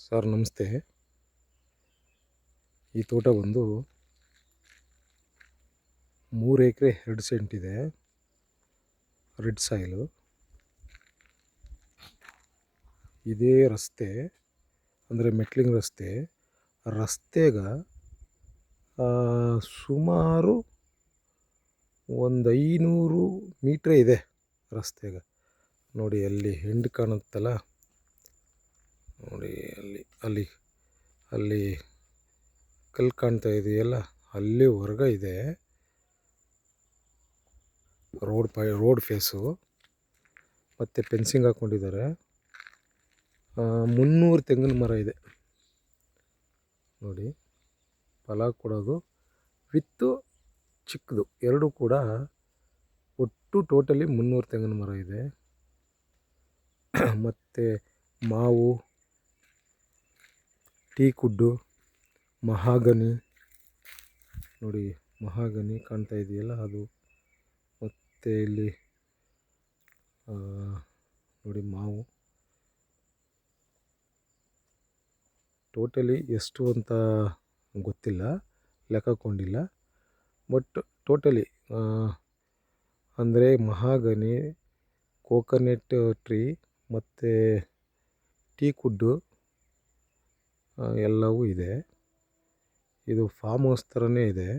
Sir ನಮಸ್ತೆ. ಈ ತೋಟ ಬಂದು 3 ಎಕರೆ 2 ಸೆಂಟ್ ಇದೆ. Red soil. ಇದೇ ರಸ್ತೆ ಅಂದರೆ ಮೆಟ್ಲಿಂಗ್ ರಸ್ತೆಗ ಸುಮಾರು ಒಂದು 500 ಮೀಟ್ರೇ ಇದೆ ರಸ್ತೆಗ. ನೋಡಿ ಅಲ್ಲಿ ಹೆಂಡು ಕಾಣುತ್ತಲ್ಲ, ನೋಡಿ ಅಲ್ಲಿ ಅಲ್ಲಿ ಕಲ್ಲು ಕಾಣ್ತಾ ಇದೆಯಲ್ಲ, ಅಲ್ಲಿವರೆಗೆ ಇದೆ ರೋಡ್ ಫೇಸು. ಮತ್ತು ಫೆನ್ಸಿಂಗ್ ಹಾಕ್ಕೊಂಡಿದ್ದಾರೆ. 300 ತೆಂಗಿನ ಮರ ಇದೆ ನೋಡಿ. ಫಲ ಕೊಡೋದು ವಿತ್ತು ಚಿಕ್ಕದು ಎರಡೂ ಕೂಡ. ಒಟ್ಟು ಟೋಟಲಿ 300 ತೆಂಗಿನ ಮರ ಇದೆ. ಮತ್ತು ಮಾವು, ಟೀಕುಡ್ಡು, ಮಹಾಗನಿ, ನೋಡಿ ಮಹಾಗನಿ ಕಾಣ್ತಾ ಇದೆಯಲ್ಲ ಅದು. ಮತ್ತು ಇಲ್ಲಿ ನೋಡಿ ಮಾವು. ಟೋಟಲಿ ಎಷ್ಟು ಅಂತ ಗೊತ್ತಿಲ್ಲ, ಲೆಕ್ಕಕೊಂಡಿಲ್ಲ. ಬಟ್ ಟೋಟಲಿ ಅಂದರೆ ಮಹಾಗನಿ, ಕೋಕೋನೆಟ್ ಟ್ರೀ ಮತ್ತು ಟೀಕುಡ್ಡು ಎಲ್ಲವೂ ಇದೆ. ಇದು ಫಾರ್ಮ್ ಹೌಸ್ ಥರನೇ ಇದೆ.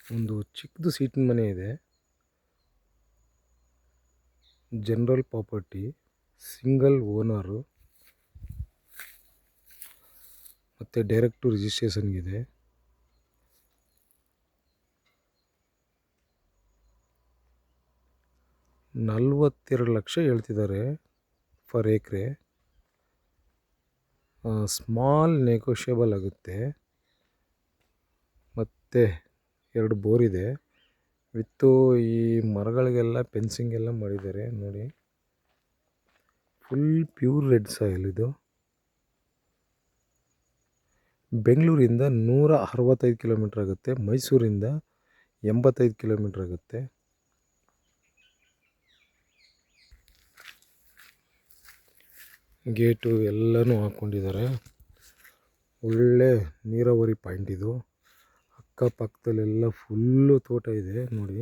ಒಂದು ಚಿಕ್ಕದು ಸೀಟಿನ ಮನೆ ಇದೆ. ಜನರಲ್ ಪ್ರಾಪರ್ಟಿ, ಸಿಂಗಲ್ ಓನರು ಮತ್ತು ಡೈರೆಕ್ಟು ರಿಜಿಸ್ಟ್ರೇಷನ್ಗಿದೆ. 42 ಲಕ್ಷ ಹೇಳ್ತಿದ್ದಾರೆ ಫರ್ ಏಕ್ರೆ. ಸ್ಮಾಲ್ ನೆಗೋಷಿಯಬಲ್ ಆಗುತ್ತೆ. ಮತ್ತು 2 ಬೋರ್ ಇದೆ. ವಿತ್ತು ಈ ಮರಗಳಿಗೆಲ್ಲ ಫೆನ್ಸಿಂಗ್ ಎಲ್ಲ ಮಾಡಿದ್ದಾರೆ ನೋಡಿ. ಫುಲ್ ಪ್ಯೂರ್ ರೆಡ್ ಸಾಯಿಲ್ ಇದು. ಬೆಂಗಳೂರಿಂದ 165 ಕಿಲೋಮೀಟ್ರ್ ಆಗುತ್ತೆ. ಮೈಸೂರಿಂದ 85 ಕಿಲೋಮೀಟ್ರ್ ಆಗುತ್ತೆ. ಗೇಟು ಎಲ್ಲನೂ ಹಾಕ್ಕೊಂಡಿದ್ದಾರೆ. ಒಳ್ಳೆ ನೀರಾವರಿ ಪಾಯಿಂಟ್ ಇದು. ಅಕ್ಕಪಕ್ಕದಲ್ಲೆಲ್ಲ ಫುಲ್ಲು ತೋಟ ಇದೆ ನೋಡಿ,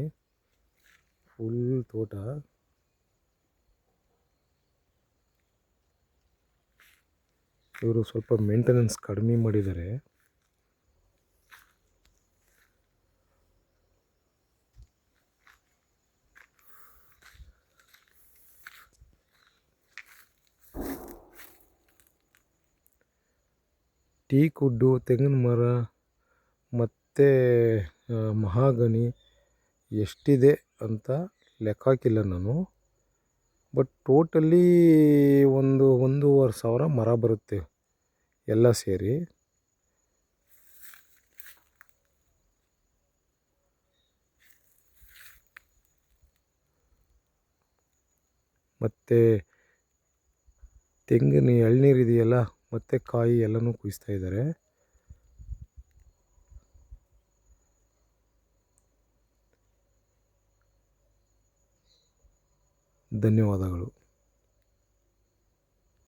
ಫುಲ್ ತೋಟ. ಇವರು ಸ್ವಲ್ಪ ಮೇಂಟೆನೆನ್ಸ್ ಕಡಿಮೆ ಮಾಡಿದ್ದಾರೆ. ಟೀಕುಡ್ಡು, ತೆಂಗಿನ ಮರ ಮತ್ತು ಮಹಾಗನಿ ಎಷ್ಟಿದೆ ಅಂತ ಲೆಕ್ಕ ಹಾಕಿಲ್ಲ ನಾನು. ಬಟ್ ಟೋಟಲಿ 1,500 ಮರ ಬರುತ್ತೆ ಎಲ್ಲ ಸೇರಿ. ಮತ್ತು ತೆಂಗಿನ ಎಳ್ನೀರು ಇದೆಯಲ್ಲ, ಮತ್ತು ಕಾಯಿ ಎಲ್ಲನೂ ಕುಯಿಸ್ತಾ ಇದ್ದಾರೆ. ಧನ್ಯವಾದಗಳು.